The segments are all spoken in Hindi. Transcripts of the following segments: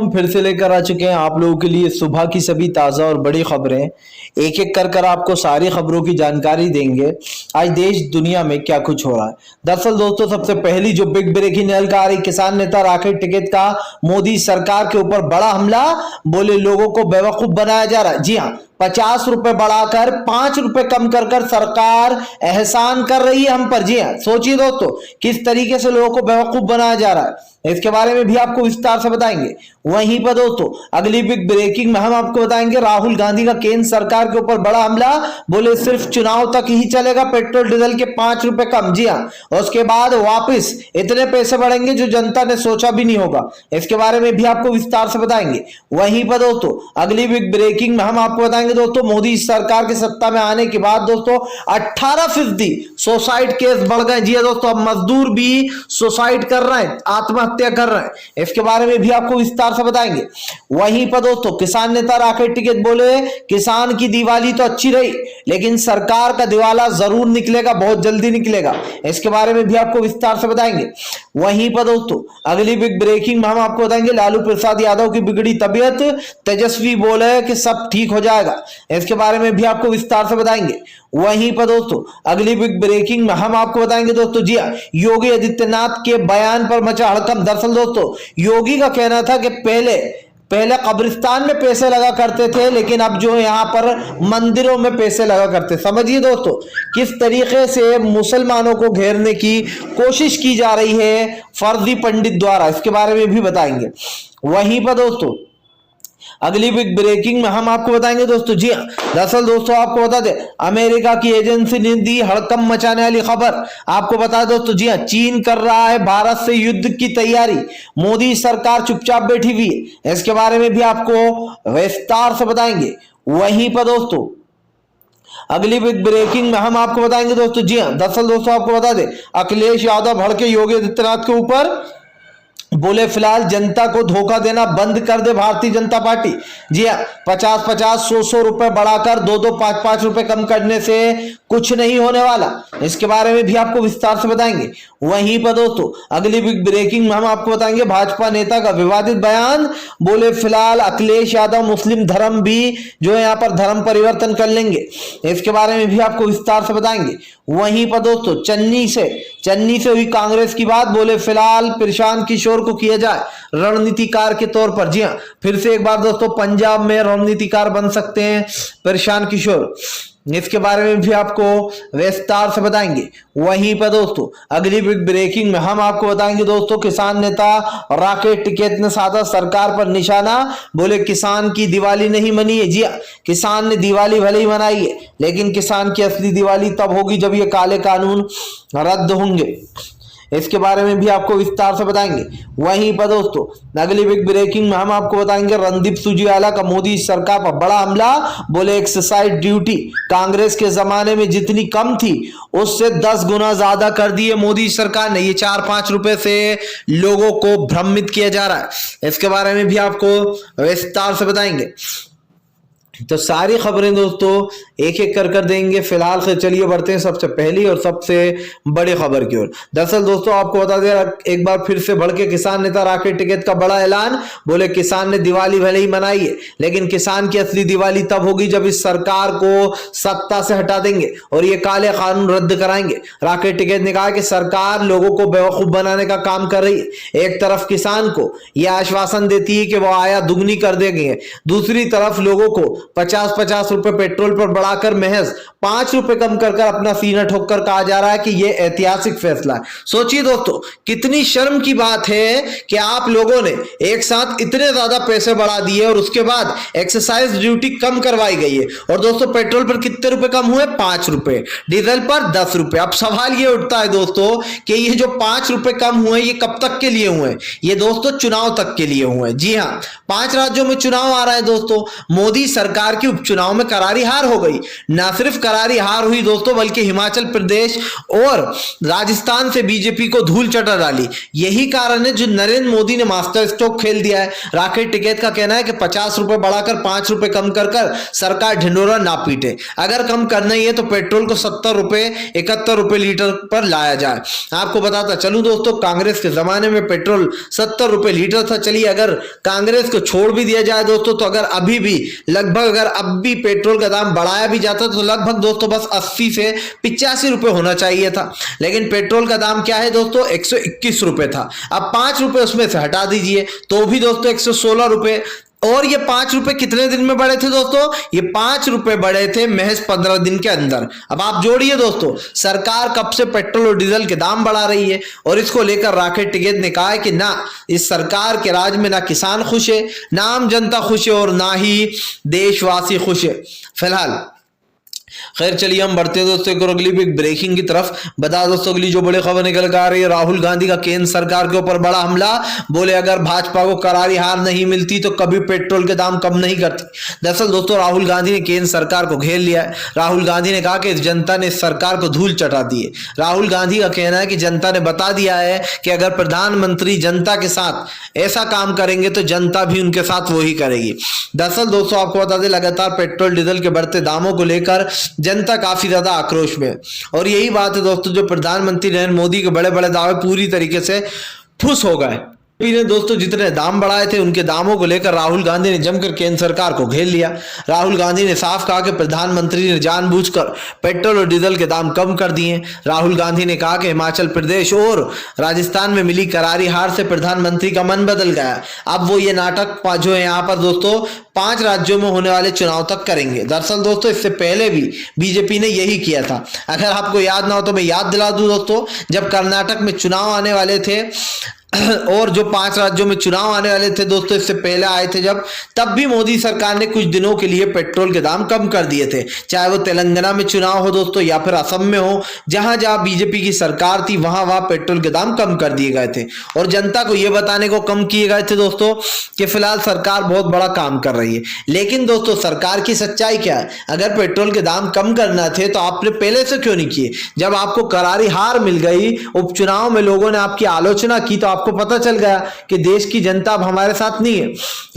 हम फिर से लेकर आ चुके हैं आप लोगों के लिए सुबह की सभी ताज़ा और बड़ी खबरें। एक एक कर आपको सारी खबरों की जानकारी देंगे आज देश दुनिया में क्या कुछ हो रहा है। दरअसल दोस्तों, सबसे पहली जो बिग ब्रेकिंग निकल आ रही, किसान नेता राकेश टिकैत का मोदी सरकार के ऊपर बड़ा हमला, बोले लोगों को बेवकूफ बनाया जा रहा है। जी हाँ, 50 रुपए बढ़ाकर 5 रुपए कम कर कर सरकार एहसान कर रही है हम पर। जी हाँ, सोचिए दोस्तों किस तरीके से लोगों को बेवकूफ बनाया जा रहा है, इसके बारे में भी आपको विस्तार से बताएंगे। वहीं पर दोस्तों अगली बिग ब्रेकिंग में हम आपको बताएंगे राहुल गांधी का केंद्र सरकार के ऊपर बड़ा हमला, बोले सिर्फ चुनाव तक ही चलेगा पेट्रोल डीजल के 5 रुपए कम। जी हाँ, उसके बाद वापस इतने पैसे बढ़ेंगे जो जनता ने सोचा भी नहीं होगा, इसके बारे में भी आपको विस्तार से बताएंगे। वहीं पर दोस्तों अगली बिग ब्रेकिंग में हम आपको बताएंगे दोस्तों मोदी सरकार के सत्ता में आने के बाद दोस्तों 18% सुसाइड केस बढ़ गए। जी दोस्तों, अब मजदूर भी सुसाइड कर रहे हैं, आत्महत्या कर रहे हैं, इसके बारे में भी आपको विस्तार से बताएंगे। वहीं पर दोस्तों किसान नेता राकेश टिकैत बोले किसान की दिवाली तो अच्छी रही लेकिन सरकार का दिवाला जरूर निकलेगा, बहुत जल्दी निकलेगा, इसके बारे में भी आपको विस्तार से बताएंगे। वहीं पर दोस्तों अगली बिग ब्रेकिंग में हम आपको बताएंगे लालू प्रसाद यादव की बिगड़ी तबीयत, तेजस्वी बोले कि सब ठीक हो जाएगा, इसके बारे में भी आपको विस्तार से बताएंगे। वहीं पर दोस्तों अगली बिग ब्रेकिंग में हम आपको बताएंगे दोस्तों, जी हाँ, योगी आदित्यनाथ के बयान पर मचा हड़कंप। दरअसल दोस्तों योगी का कहना था कि पहले कब्रिस्तान में पैसे लगा करते थे लेकिन अब जो यहाँ पर मंदिरों में पैसे लगा करते। समझिए दोस्तों किस तरीके से मुसलमानों को घेरने की कोशिश की जा रही है फर्जी पंडित द्वारा, इसके बारे में भी बताएंगे। वहीं पर दोस्तों अगली बिग ब्रेकिंग में हम आपको बताएंगे दोस्तों, जी हाँ, दरअसल दोस्तों आपको बता दें अमेरिका की एजेंसी ने दी हड़कंप मचाने वाली खबर। आपको बता दोस्तों, जी हाँ, चीन कर रहा है भारत से युद्ध की तैयारी, मोदी सरकार चुपचाप बैठी हुई है, इसके बारे में भी आपको विस्तार से बताएंगे। वहीं पर दोस्तों अगली बिग ब्रेकिंग में हम आपको बताएंगे दोस्तों, जी हाँ, दरअसल दोस्तों आपको बता दें अखिलेश यादव भड़के योगी आदित्यनाथ के ऊपर, बोले फिलहाल जनता को धोखा देना बंद कर दे भारतीय जनता पार्टी। जी हाँ, 50-50 100 रुपए बढ़ाकर 2-2 5-5 रुपए कम करने से कुछ नहीं होने वाला, इसके बारे में भी आपको विस्तार से बताएंगे। वहीं पर दोस्तों अगली बिग ब्रेकिंग में हम आपको बताएंगे भाजपा नेता का विवादित बयान, बोले फिलहाल अखिलेश यादव मुस्लिम धर्म भी जो है यहाँ पर धर्म परिवर्तन कर लेंगे, इसके बारे में भी आपको विस्तार से बताएंगे। वहीं पर दोस्तों चन्नी से हुई कांग्रेस की बात, बोले फिलहाल प्रशांत किशोर को किया जाए रणनीतिकार के तौर पर। जी हाँ, फिर से एक बार दोस्तों पंजाब में रणनीतिकार बन सकते हैं प्रशांत किशोर, इसके बारे में भी आपको विस्तार से बताएंगे। वहीं पर दोस्तों अगली बिग ब्रेकिंग में हम आपको बताएंगे दोस्तों किसान नेता राकेश टिकैत ने साधा सरकार पर निशाना, बोले किसान की दिवाली नहीं मनी है। जी हाँ, किसान ने दिवाली भले ही मनाई है लेकिन किसान की असली दिवाली तब होगी जब ये काले कानून रद्द होंगे, इसके बारे में भी आपको विस्तार से बताएंगे। वहीं पर दोस्तों अगली बिग ब्रेकिंग में हम आपको बताएंगे रणदीप सुरजेवाला का मोदी सरकार पर बड़ा हमला, बोले एक्साइज ड्यूटी कांग्रेस के जमाने में जितनी कम थी उससे 10 गुना ज्यादा कर दी है मोदी सरकार ने, ये 4-5 रुपए से लोगों को भ्रमित किया जा रहा है, इसके बारे में भी आपको विस्तार से बताएंगे। तो सारी खबरें दोस्तों एक एक कर देंगे। फिलहाल से चलिए बढ़ते हैं सबसे पहली और सबसे बड़ी खबर की ओर। दरअसल दोस्तों आपको बता दें एक बार फिर से भड़के किसान नेता राकेश टिकैत का बड़ा ऐलान, बोले किसान ने दिवाली भले ही मनाई है लेकिन किसान की असली दिवाली तब होगी जब इस सरकार को सत्ता से हटा देंगे और ये काले कानून रद्द कराएंगे। राकेश टिकैत ने कहा कि सरकार लोगों को बेवकूफ बनाने का काम कर रही है। एक तरफ किसान को यह आश्वासन देती है कि वो आया दुगनी कर देंगे, दूसरी तरफ लोगों को 50-50 रुपए पेट्रोल पर बढ़ाकर महज 5 रुपए कम कर अपना सीना ठोककर कहा जा रहा है कि यह ऐतिहासिक फैसला है। सोचिए दोस्तों कितनी शर्म की बात है कि आप लोगों ने एक साथ इतने ज्यादा पैसे बढ़ा दिए और उसके बाद एक्साइज ड्यूटी कम करवाई गई है। और दोस्तों पेट्रोल पर कितने रुपए कम हुए? 5 रुपए, डीजल पर 10 रुपए। अब सवाल यह उठता है दोस्तों कि ये जो 5 रुपए कम हुए ये कब तक के लिए हुए? ये दोस्तों चुनाव तक के लिए हुए। जी हाँ, 5 राज्यों में चुनाव आ रहा है दोस्तों। मोदी सरकार की उपचुनाव में करारी हार हो गई, ना सिर्फ करारी हार हुई दोस्तों, बल्कि हिमाचल प्रदेश और राजस्थान से बीजेपी को धूल चटा डाली। यही कारण है जो नरेंद्र मोदी ने मास्टर स्ट्रोक खेल दिया है। राकेश टिकैत का कहना है कि 50 रुपए बढ़ाकर 5 रुपए कम कर सरकार ढिंडोरा ना पीटे। अगर कम करना ही है तो पेट्रोल को 70 रुपए 71 रुपए लीटर पर लाया जाए। आपको बताता चलूं दोस्तों, कांग्रेस के जमाने में पेट्रोल 70 रुपए लीटर था। चलिए अगर कांग्रेस को छोड़ भी दिया जाए दोस्तों, तो अगर अभी भी लगभग अगर अब भी पेट्रोल का दाम बढ़ाया भी जाता तो लगभग दोस्तों बस 80 से 85 रुपए होना चाहिए था। लेकिन पेट्रोल का दाम क्या है दोस्तों, 121 रुपए था। अब 5 रुपए उसमें से हटा दीजिए तो भी दोस्तों 116 रुपए। और ये 5 रुपए कितने दिन में बढ़े थे दोस्तों, ये 5 रुपए बढ़े थे महज 15 दिन के अंदर। अब आप जोड़िए दोस्तों, सरकार कब से पेट्रोल और डीजल के दाम बढ़ा रही है, और इसको लेकर राकेश टिकैत ने कहा है कि ना इस सरकार के राज में ना किसान खुश है, ना आम जनता खुश है, और ना ही देशवासी खुश है फिलहाल। खैर चलिए हम बढ़ते हैं दोस्तों एक और अगली बिग ब्रेकिंग की तरफ। बता दोस्तों अगली जो बड़ी खबर निकल कर आ रही है, राहुल गांधी का केंद्र सरकार के ऊपर बड़ा हमला। बोले अगर भाजपा को करारी हार नहीं मिलती तो कभी पेट्रोल के दाम कम नहीं करती। दरअसल दोस्तों राहुल गांधी ने केंद्र सरकार को घेर लिया है। राहुल गांधी ने कहा कि जनता ने इस सरकार को धूल चटा दी है। राहुल गांधी का कहना है कि जनता ने बता दिया है कि अगर प्रधानमंत्री जनता के साथ ऐसा काम करेंगे तो जनता भी उनके साथ वही करेगी। दरअसल दोस्तों आपको बता दें, लगातार पेट्रोल डीजल के बढ़ते दामों को लेकर जनता काफी ज्यादा आक्रोश में है। और यही बात है दोस्तों, जो प्रधानमंत्री नरेंद्र मोदी के बड़े बड़े दावे पूरी तरीके से ठुस हो गए। ने दोस्तों जितने दाम बढ़ाए थे उनके दामों को लेकर राहुल गांधी ने जमकर केंद्र सरकार को घेर लिया। राहुल गांधी ने साफ कहा कि प्रधानमंत्री ने जानबूझकर पेट्रोल और डीजल के दाम कम कर दिए। राहुल गांधी ने कहा कि हिमाचल प्रदेश और राजस्थान में मिली करारी हार से प्रधानमंत्री का मन बदल गया। अब वो ये नाटक जो है यहाँ पर दोस्तों 5 राज्यों में होने वाले चुनाव तक करेंगे। दरअसल दोस्तों इससे पहले भी बीजेपी ने यही किया था। अगर आपको याद ना हो तो मैं याद दिला दूं दोस्तों, जब कर्नाटक में चुनाव आने वाले थे और जो 5 राज्यों में चुनाव आने वाले थे दोस्तों, इससे पहले आए थे जब, तब भी मोदी सरकार ने कुछ दिनों के लिए पेट्रोल के दाम कम कर दिए थे। चाहे वो तेलंगाना में चुनाव हो दोस्तों या फिर असम में हो, जहां जहां बीजेपी की सरकार थी वहां वहां पेट्रोल के दाम कम कर दिए गए थे। और जनता को यह बताने को कम किए गए थे दोस्तों कि फिलहाल सरकार बहुत बड़ा काम कर रही है। लेकिन दोस्तों सरकार की सच्चाई क्या है, अगर पेट्रोल के दाम कम करना थे तो आपने पहले से क्यों नहीं किए? जब आपको करारी हार मिल गई, उपचुनाव में लोगों ने आपकी आलोचना की, तो आपको पता चल गया कि देश की जनता अब हमारे साथ नहीं है।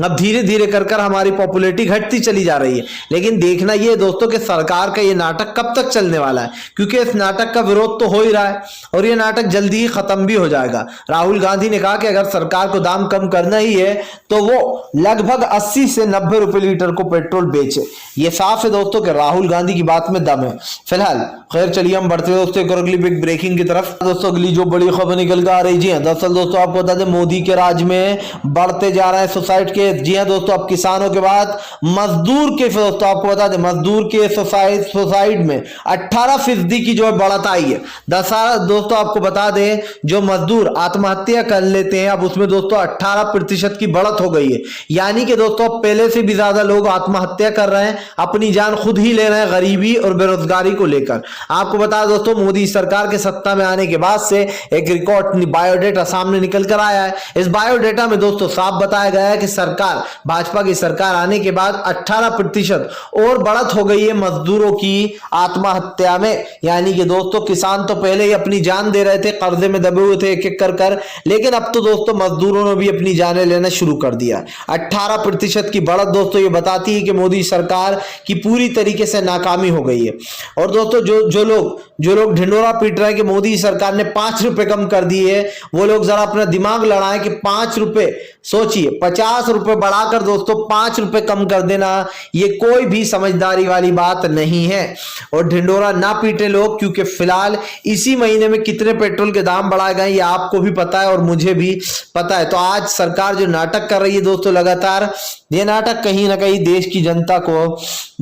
अब धीरे धीरे कर हमारी पॉपुलैरिटी घटती चली जा रही है। लेकिन देखना यह दोस्तों कि सरकार का यह नाटक कब तक चलने वाला है, क्योंकि इस नाटक का विरोध तो हो ही रहा है और यह नाटक जल्दी ही खत्म भी हो जाएगा। राहुल गांधी ने कहा कि अगर सरकार को दाम कम करना ही है तो वो लगभग 80 से 90 रुपए लीटर को पेट्रोल बेचे। यह साफ है दोस्तों कि राहुल गांधी की बात में दम है फिलहाल। खैर चलिए हम बढ़ते हैं दोस्तों एक और अगली बिग ब्रेकिंग की तरफ। दोस्तों अगली जो बड़ी खबर निकल कर आ रही, जी हाँ दरअसल दोस्तों आपको बता दें, मोदी के राज में बढ़ते जा रहे हैं सुसाइड के। जी हाँ दोस्तों, अब किसानों के बाद मजदूर के, दोस्तों आपको बता दें मजदूर के सुसाइड में 18% की जो है बढ़त आई है। दोस्तों आपको बता दें, जो मजदूर आत्महत्या कर लेते हैं अब उसमें दोस्तों 18% की बढ़त हो गई है। यानी कि दोस्तों पहले से भी ज्यादा लोग आत्महत्या कर रहे हैं, अपनी जान खुद ही ले रहे हैं गरीबी और बेरोजगारी को लेकर। आपको बता दोस्तों, मोदी सरकार के सत्ता में आने के बाद से एक रिकॉर्ड बायोडेटा सामने निकल कर आया है। इस बायोडेटा में दोस्तों साफ बताया गया है कि सरकार, भाजपा की सरकार आने के बाद 18% और बढ़त हो गई है मजदूरों की आत्महत्या में। यानी कि दोस्तों किसान तो पहले ही अपनी जान दे रहे थे, कर्जे में दबे हुए थे एक एक कर, लेकिन अब तो दोस्तों मजदूरों ने भी अपनी जानें लेना शुरू कर दिया। 18% की बढ़त दोस्तों ये बताती है कि मोदी सरकार की पूरी तरीके से नाकामी हो गई है। और दोस्तों जो लोग ढिंडोरा पीट रहे हैं कि मोदी सरकार ने 5 रुपए कम कर दिए, वो लोग जरा अपना दिमाग लड़ाएं कि 5 रुपए, सोचिए 50 रुपए बढ़ाकर दोस्तों 5 रुपए कम कर देना, ये कोई भी समझदारी वाली बात नहीं है। और ढिंडोरा ना पीटे लोग, क्योंकि फिलहाल इसी महीने में कितने पेट्रोल के दाम बढ़ाए गए ये आपको भी पता है और मुझे भी पता है। तो आज सरकार जो नाटक कर रही है दोस्तों लगातार, ये नाटक कहीं ना कहीं देश की जनता को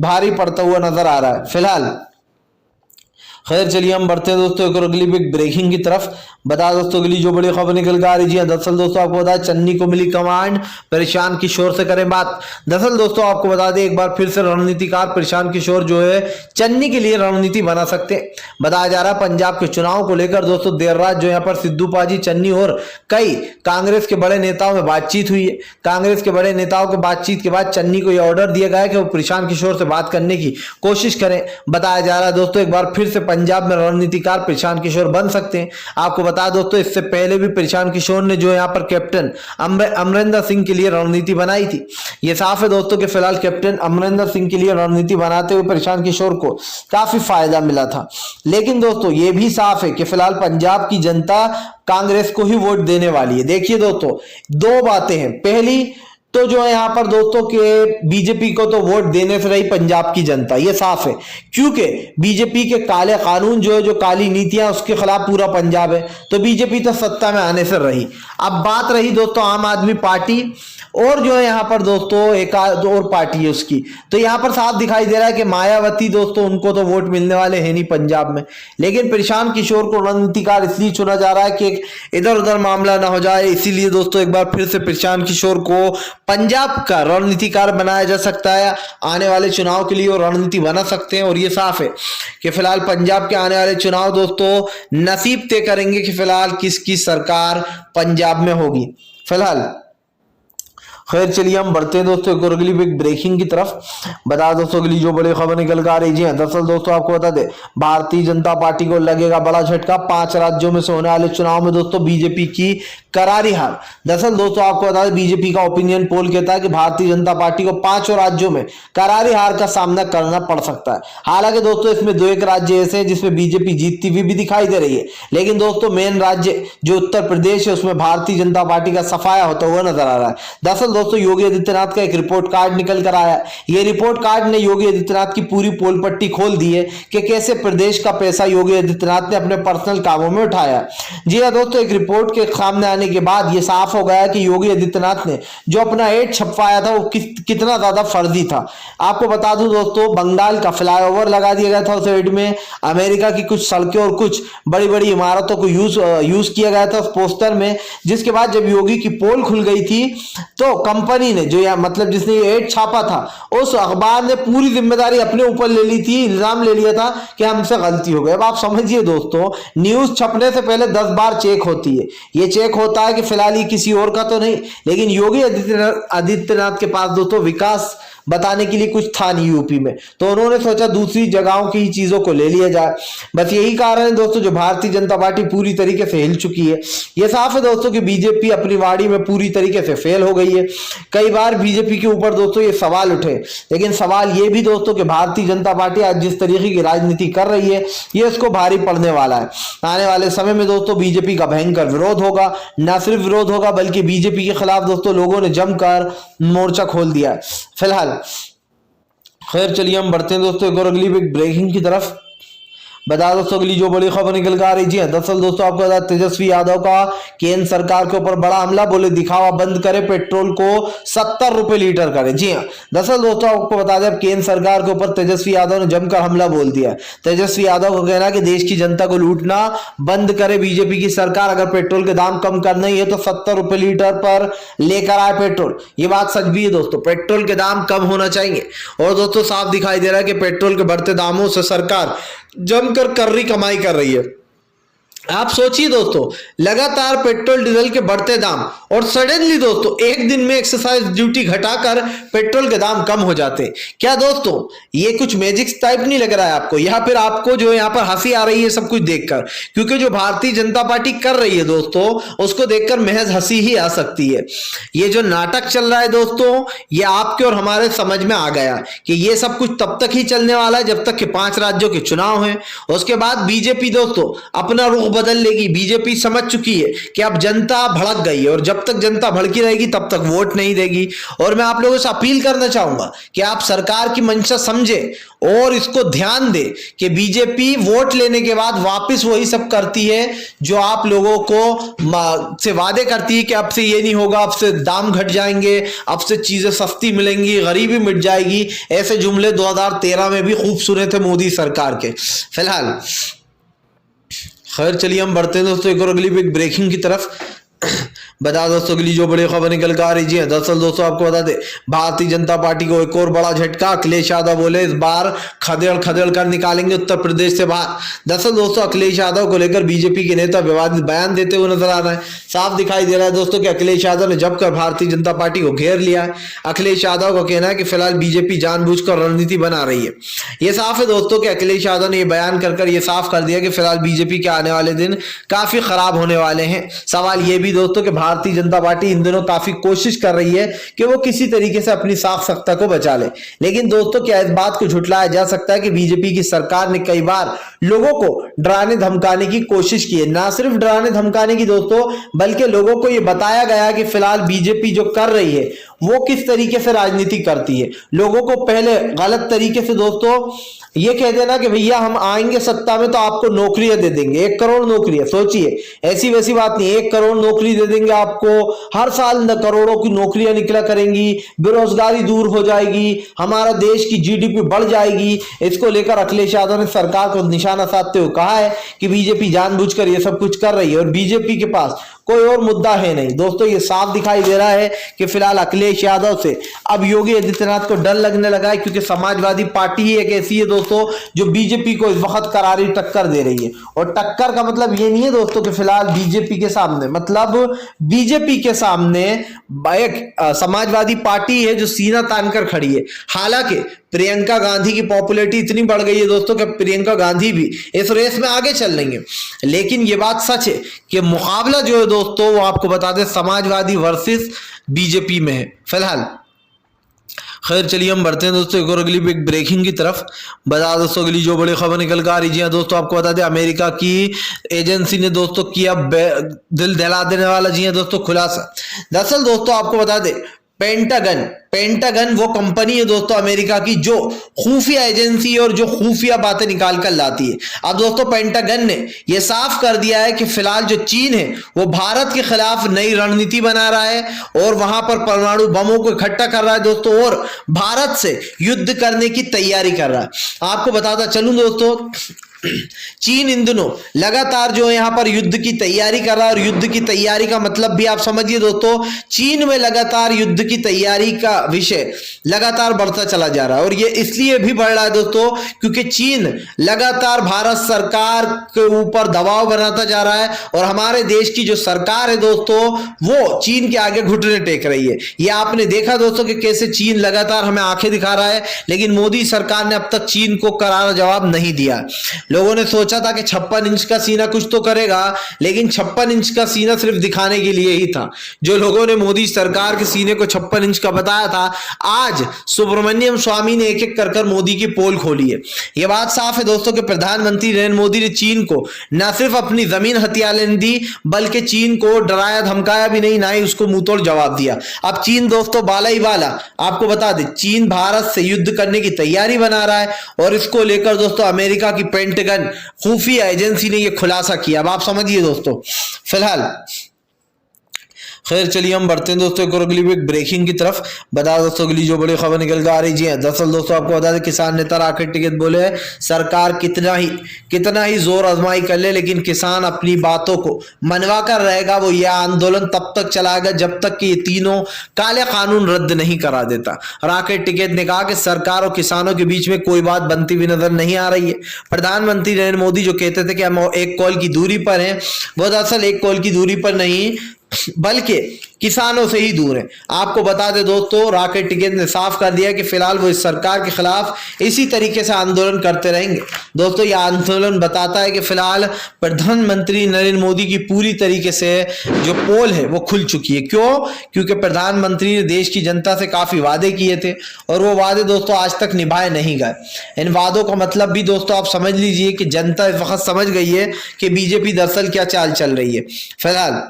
भारी पड़ता हुआ नजर आ रहा है फिलहाल। खैर चलिए हम बढ़ते हैं दोस्तों एक और अगली बिग ब्रेकिंग की तरफ। बता दोस्तों अगली जो बड़ी खबर निकल कर आ रही है, दरअसल दोस्तों आपको बता चन्नी को मिली कमांड, प्रशांत किशोर से करें बात। दरअसल दोस्तों आपको बता दें एक बार फिर से रणनीतिकार प्रशांत किशोर जो है चन्नी के लिए रणनीति बना सकते हैं। बताया जा रहा है पंजाब के चुनाव को लेकर दोस्तों देर रात जो यहाँ पर सिद्धू पाजी, चन्नी और कई कांग्रेस के बड़े नेताओं में बातचीत हुई है। कांग्रेस के बड़े नेताओं की बातचीत के बाद चन्नी को यह ऑर्डर दिया गया है कि वो प्रशांत किशोर से बात करने की कोशिश करें। बताया जा रहा है दोस्तों एक बार फिर से पंजाब में रणनीतिकार प्रशांत किशोर बन सकते हैं। आपको बता दोस्तों इससे पहले भी प्रशांत किशोर ने जो यहाँ पर कैप्टन अमरिंदर सिंह के लिए रणनीति बनाई थी। ये साफ है दोस्तों कि फिलहाल कैप्टन अमरिंदर सिंह के लिए रणनीति बनाते हुए प्रशांत किशोर को काफी फायदा मिला था। लेकिन दोस्तों ये भी साफ है कि फिलहाल पंजाब की जनता कांग्रेस को ही वोट देने वाली है। देखिए दोस्तों दो बातें हैं, पहली तो जो है यहाँ पर दोस्तों के बीजेपी को तो वोट देने से रही पंजाब की जनता, ये साफ है, क्योंकि बीजेपी के काले कानून जो है, जो काली नीतियां, उसके खिलाफ पूरा पंजाब है, तो बीजेपी तो सत्ता में आने से रही। अब बात रही दोस्तों आम आदमी पार्टी और जो है यहाँ पर दोस्तों एक और पार्टी है उसकी, तो यहाँ पर साफ दिखाई दे रहा है कि मायावती दोस्तों उनको तो वोट मिलने वाले हैं नहीं पंजाब में। लेकिन प्रशांत किशोर को रणनीतिकार इसलिए चुना जा रहा है कि इधर उधर मामला ना हो जाए, इसीलिए दोस्तों एक बार फिर से प्रशांत किशोर को पंजाब का रणनीतिकार बनाया जा सकता है। आने वाले चुनाव के लिए वो रणनीति बना सकते हैं और ये साफ है कि फिलहाल पंजाब के आने वाले चुनाव दोस्तों नसीब तय करेंगे कि फिलहाल किसकी सरकार पंजाब में होगी। फिलहाल खैर चलिए हम बढ़ते हैं दोस्तों एक और अगली बिग ब्रेकिंग की तरफ। बता दोस्तों अगली जो बड़ी खबर निकल कर आ रही है, दरअसल दोस्तों आपको बता दें भारतीय जनता पार्टी को लगेगा बड़ा झटका। 5 राज्यों में से होने वाले चुनाव में दोस्तों बीजेपी की करारी हार। दरअसल दोस्तों आपको बता दें बीजेपी का ओपिनियन पोल कहता है कि भारतीय जनता पार्टी को 5 राज्यों में करारी हार का सामना करना पड़ सकता है। हालांकि दोस्तों इसमें 2-1 राज्य ऐसे हैं जिसमें बीजेपी जीतती हुई भी दिखाई दे रही है, लेकिन दोस्तों मेन राज्य जो उत्तर प्रदेश है उसमें भारतीय जनता पार्टी का सफाया होता हुआ नजर आ रहा है। दरअसल दोस्तों योगी आदित्यनाथ का एक रिपोर्ट कार्ड निकल कर आया। ये रिपोर्ट कार्ड ने योगी आदित्यनाथ की पूरी पोल पट्टी खोल दी है कि कैसे प्रदेश का पैसा योगी आदित्यनाथ ने अपने पर्सनल कामों में उठाया। जी हाँ दोस्तों, एक रिपोर्ट के सामने आने के बाद ये साफ हो गया कि योगी आदित्यनाथ ने जो अपना एड छपवाया था वो कितना ज्यादा फर्जी था। आपको बता दूं दोस्तों बंगाल का फ्लाईओवर लगा दिया गया था उस एड में, अमेरिका की कुछ सड़कें और कुछ बड़ी बड़ी इमारतों को यूज किया गया था उस पोस्टर में। जिसके बाद जब योगी की पोल खुल गई थी तो कंपनी ने जो मतलब जिसने ये एड छापा था उस अखबार ने पूरी जिम्मेदारी अपने ऊपर ले ली थी, इल्जाम ले लिया था कि हमसे गलती हो गई। अब आप समझिए दोस्तों न्यूज छपने से पहले 10 बार चेक होती है। ये चेक होता है कि फिलहाल ये किसी और का तो नहीं, लेकिन योगी आदित्यनाथ के पास दोस्तों विकास बताने के लिए कुछ था नहीं यूपी में, तो उन्होंने सोचा दूसरी जगहों की चीजों को ले लिया जाए। बस यही कारण है दोस्तों जो भारतीय जनता पार्टी पूरी तरीके से हिल चुकी है। यह साफ है दोस्तों कि बीजेपी अपनी वाड़ी में पूरी तरीके से फेल हो गई है। कई बार बीजेपी के ऊपर दोस्तों ये सवाल उठे, लेकिन सवाल ये भी दोस्तों कि भारतीय जनता पार्टी आज जिस तरीके की राजनीति कर रही है ये इसको भारी पड़ने वाला है। आने वाले समय में दोस्तों बीजेपी का भयंकर विरोध होगा। न सिर्फ विरोध होगा बल्कि बीजेपी के खिलाफ दोस्तों लोगों ने जमकर मोर्चा खोल दिया है। फिलहाल खैर चलिए हम बढ़ते हैं दोस्तों एक और अगली बिग ब्रेकिंग की तरफ। बता दोस्तों अगली जो बड़ी खबर निकल कर आ रही है, दरअसल दोस्तों आपको बता तेजस्वी यादव का केंद्र सरकार के ऊपर बड़ा हमला, बोले दिखावा बंद करे, पेट्रोल को 70 रुपए लीटर करे। जी हाँ, दरअसल दोस्तों आपको बता दें केंद्र सरकार के ऊपर तेजस्वी यादव ने जमकर हमला बोल दिया। तेजस्वी यादव का कहना है कि देश की जनता को लूटना बंद करे बीजेपी की सरकार, अगर पेट्रोल के दाम कम करना ही है तो 70 रुपए लीटर पर लेकर आए पेट्रोल। ये बात सच भी है दोस्तों, पेट्रोल के दाम कम होना चाहिए। और दोस्तों साफ दिखाई दे रहा है कि पेट्रोल के बढ़ते दामों से सरकार जमकर कर्री कमाई कर रही है। आप सोचिए दोस्तों लगातार पेट्रोल डीजल के बढ़ते दाम और सडनली दोस्तों एक दिन में एक्साइज ड्यूटी घटाकर पेट्रोल के दाम कम हो जाते। क्या दोस्तों ये कुछ मैजिक टाइप नहीं लग रहा है आपको, या फिर आपको जो यहाँ पर हंसी आ रही है सब कुछ देखकर? क्योंकि जो भारतीय जनता पार्टी कर रही है दोस्तों उसको देखकर महज हंसी ही आ सकती है। ये जो नाटक चल रहा है दोस्तों ये आपके और हमारे समझ में आ गया कि ये सब कुछ तब तक ही चलने वाला है जब तक कि 5 राज्यों के चुनाव है। उसके बाद बीजेपी दोस्तों अपना रुख बदल लेगी। बीजेपी समझ चुकी है कि अब जनता भड़क गई है और जब तक जनता भड़की रहेगी तब तक वोट नहीं देगी। और मैं आप लोगों से अपील करना चाहूंगा कि आप सरकार की मंशा समझे और इसको ध्यान दे कि बीजेपी वोट लेने के बाद वापस वही सब करती है जो आप लोगों को से वादे करती है कि अब से ये नहीं होगा, अब से दाम घट जाएंगे, अब से चीजें सस्ती मिलेंगी, गरीबी मिट जाएगी। ऐसे जुमले 2013 में भी खूब सुने थे मोदी सरकार के। फिलहाल खैर चलिए हम बढ़ते हैं दोस्तों एक और अगली ब्रेकिंग की तरफ। बता दोस्तों अगली जो बड़ी खबर निकल कर आ रही है, दरअसल दोस्तों आपको बता दे भारतीय जनता पार्टी को एक और बड़ा झटका। अखिलेश यादव बोले इस बार खदेड़ खदेड़ कर निकालेंगे उत्तर प्रदेश से बाहर। दरअसल दोस्तों अखिलेश यादव को लेकर बीजेपी के नेता विवादित बयान देते हुए नजर आ रहे हैं। साफ दिखाई दे रहा है दोस्तों कि अखिलेश यादव ने जब कर भारतीय जनता पार्टी को घेर लिया है। अखिलेश यादव का कहना है कि फिलहाल बीजेपी जानबूझकर रणनीति बना रही है। यह साफ है दोस्तों कि अखिलेश यादव ने यह बयान कर यह साफ कर दिया कि फिलहाल बीजेपी के आने वाले दिन काफी खराब होने वाले हैं। सवाल यह भी दोस्तों कि भारतीय जनता पार्टी इन दिनों काफी कोशिश कर रही है कि वो किसी तरीके से अपनी साख सत्ता को बचा ले, लेकिन दोस्तों क्या इस बात को झुटलाया जा सकता है कि बीजेपी की सरकार ने कई बार लोगों को डराने धमकाने की कोशिश की है। ना सिर्फ डराने धमकाने की दोस्तों, बल्कि लोगों को यह बताया गया है कि फिलहाल बीजेपी जो कर रही है वो किस तरीके से राजनीति करती है। लोगों को पहले गलत तरीके से दोस्तों ये कह देना कि भैया हम आएंगे सत्ता में तो आपको नौकरियां दे देंगे, 1 करोड़ नौकरियां। सोचिए ऐसी वैसी बात नहीं, 1 करोड़ नौकरी दे देंगे आपको, हर साल करोड़ों की नौकरियां निकला करेंगी, बेरोजगारी दूर हो जाएगी, हमारा देश की जीडीपी बढ़ जाएगी। इसको लेकर अखिलेश यादव ने सरकार को निशाना साधते हुए कहा है कि बीजेपी जानबूझकर ये सब कुछ कर रही है और बीजेपी के पास कोई और मुद्दा है नहीं। दोस्तों ये साफ दिखाई दे रहा है कि फिलहाल अखिलेश यादव से अब योगी आदित्यनाथ को डर लगने लगा है, क्योंकि समाजवादी पार्टी ही एक ऐसी है दोस्तों जो बीजेपी को इस वक्त करारी टक्कर दे रही है। और टक्कर का मतलब ये नहीं है दोस्तों कि फिलहाल बीजेपी के सामने, मतलब बीजेपी के सामने एक समाजवादी पार्टी है जो सीना तान कर खड़ी है। हालांकि प्रियंका गांधी की पॉपुलैरिटी इतनी बढ़ गई है दोस्तों कि प्रियंका गांधी भी इस रेस में आगे चल रही है, लेकिन ये बात सच है कि मुकाबला जो है दोस्तों वो आपको बता दें समाजवादी वर्सेस बीजेपी में है फिलहाल। खैर चलिए हम बढ़ते हैं दोस्तों एक और अगली ब्रेकिंग की तरफ। बता दोस्तों अगली जो बड़ी खबर निकल कर आ रही है दोस्तों आपको बता दें अमेरिका की एजेंसी ने दोस्तों किया दिल दहला देने वाला जी है दोस्तों खुलासा। दरअसल दोस्तों आपको बता दें पेंटागन वो कंपनी है दोस्तों अमेरिका की जो खुफिया एजेंसी और जो खुफिया बातें निकाल कर लाती है। अब दोस्तों पेंटागन ने यह साफ कर दिया है कि फिलहाल जो चीन है वो भारत के खिलाफ नई रणनीति बना रहा है और वहां पर परमाणु बमों को इकट्ठा कर रहा है दोस्तों और भारत से युद्ध करने की तैयारी कर रहा है। आपको बताता चलूं दोस्तों चीन इन दिनों लगातार जो है यहां पर युद्ध की तैयारी कर रहा है और युद्ध की तैयारी का मतलब भी आप समझिए दोस्तों चीन में लगातार युद्ध की तैयारी का विषय लगातार बढ़ता चला जा रहा है। और ये इसलिए भी बढ़ रहा है दोस्तों क्योंकि चीन लगातार भारत सरकार के ऊपर दबाव बनाता जा रहा है और हमारे देश की जो सरकार है दोस्तों वो चीन के आगे घुटने टेक रही है। ये आपने देखा दोस्तों कि कैसे चीन लगातार हमें आंखें दिखा रहा है, लेकिन मोदी सरकार ने अब तक चीन को करारा जवाब नहीं दिया। लोगों ने सोचा था कि 56 इंच का सीना कुछ तो करेगा, लेकिन 56 इंच का सीना सिर्फ दिखाने के लिए ही था। जो लोगों ने मोदी सरकार के सीने को 56 इंच का बताया था, आज सुब्रमण्यम स्वामी ने एक एक कर मोदी की पोल खोली है। यह बात साफ है दोस्तों कि प्रधानमंत्री नरेंद्र मोदी ने चीन को न सिर्फ अपनी जमीन हथिया लेने दी, बल्कि चीन को डराया धमकाया भी नहीं, ना ही उसको मुंहतोड़ जवाब दिया। अब चीन दोस्तों बाला ही बाला, आपको बता दें चीन भारत से युद्ध करने की तैयारी बना रहा है और इसको लेकर दोस्तों अमेरिका की पेंटागन खुफिया एजेंसी ने यह खुलासा किया। अब आप समझिए दोस्तों फिलहाल। खैर चलिए हम बढ़ते हैं दोस्तों एक और अगली ब्रेकिंग की तरफ। बता दोस्तों अगली जो बड़ी खबर निकल कर आ रही है, दरअसल दोस्तों आपको बता दें किसान नेता राकेश टिकैत बोले हैं सरकार कितना ही जोर आजमाई कर ले, लेकिन किसान अपनी बातों को मनवा कर रहेगा। वो यह आंदोलन तब तक चलाएगा जब तक कि ये तीनों काले कानून रद्द नहीं करा देता। राकेश टिकैत ने कहा कि सरकार और किसानों के बीच में कोई बात बनती हुई नजर नहीं आ रही है। प्रधानमंत्री नरेंद्र मोदी जो कहते थे कि हम 1 कॉल की दूरी पर हैं, वो दरअसल 1 कॉल की दूरी पर नहीं बल्कि किसानों से ही दूर है। आपको बता दें दोस्तों, रॉकेट टिकैत ने साफ कर दिया कि फिलहाल वो इस सरकार के खिलाफ इसी तरीके से आंदोलन करते रहेंगे। दोस्तों यह आंदोलन बताता है कि फिलहाल प्रधानमंत्री नरेंद्र मोदी की पूरी तरीके से जो पोल है वो खुल चुकी है। क्यों? क्योंकि प्रधानमंत्री ने देश की जनता से काफी वादे किए थे और वो वादे दोस्तों आज तक निभाए नहीं गए। इन वादों का मतलब भी दोस्तों आप समझ लीजिए कि जनता इस वक्त समझ गई है कि बीजेपी दरअसल क्या चाल चल रही है। फिलहाल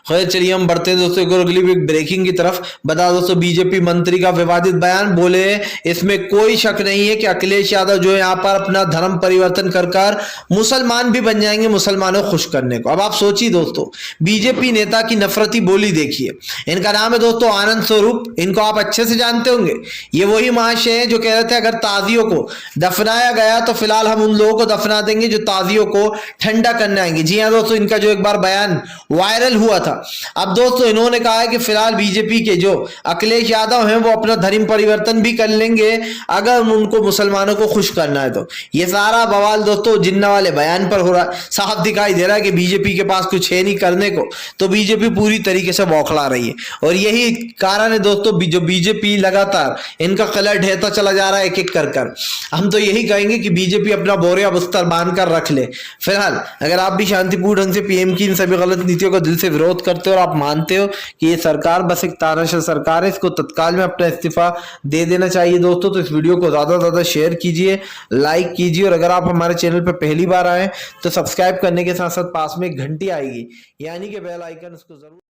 खैर चलिए हम बढ़ते हैं दोस्तों एक और अगली ब्रेकिंग की तरफ। बता दोस्तों, बीजेपी मंत्री का विवादित बयान, बोले इसमें कोई शक नहीं है कि अखिलेश यादव जो है यहाँ पर अपना धर्म परिवर्तन कर मुसलमान भी बन जाएंगे मुसलमानों को खुश करने को। अब आप सोचिए दोस्तों, बीजेपी नेता की नफरती बोली देखिए। इनका नाम है दोस्तों आनंद स्वरूप, इनको आप अच्छे से जानते होंगे। ये वही महाशय हैं जो कह रहे थे अगर ताजियों को दफनाया गया तो फिलहाल हम उन लोगों को दफना देंगे जो ताजियों को ठंडा करने आएंगे। जी हाँ दोस्तों, इनका जो एक बार बयान वायरल हुआ था। अब दोस्तों इन्होंने कहा है कि फिलहाल बीजेपी के जो अखिलेश यादव हैं वो अपना धर्म परिवर्तन भी कर लेंगे अगर उनको मुसलमानों को खुश करना है तो। ये सारा बवाल दोस्तों जिन्ना वाले बयान पर हो रहा है। साफ दिखाई दे रहा है कि बीजेपी के पास कुछ है नहीं करने को, तो बीजेपी पूरी तरीके से बौखला रही है। और यही कारण है दोस्तों जो बीजेपी लगातार इनका कलर ढहता चला जा रहा है एक एक कर। हम तो यही कहेंगे कि बीजेपी अपना बोरिया बिस्तर बांध कर रख ले। फिलहाल अगर आप भी शांतिपूर्ण ढंग से पीएम की इन सभी गलत नीतियों का दिल से विरोध करते हो और आप मानते हो कि ये सरकार बस एक तानाशाह सरकार है, इसको तत्काल में अपना इस्तीफा दे देना चाहिए दोस्तों, तो इस वीडियो को ज्यादा से ज्यादा शेयर कीजिए, लाइक कीजिए और अगर आप हमारे चैनल पर पहली बार आए तो सब्सक्राइब करने के साथ साथ पास में एक घंटी आएगी यानी कि बेल आइकन, उसको जरूर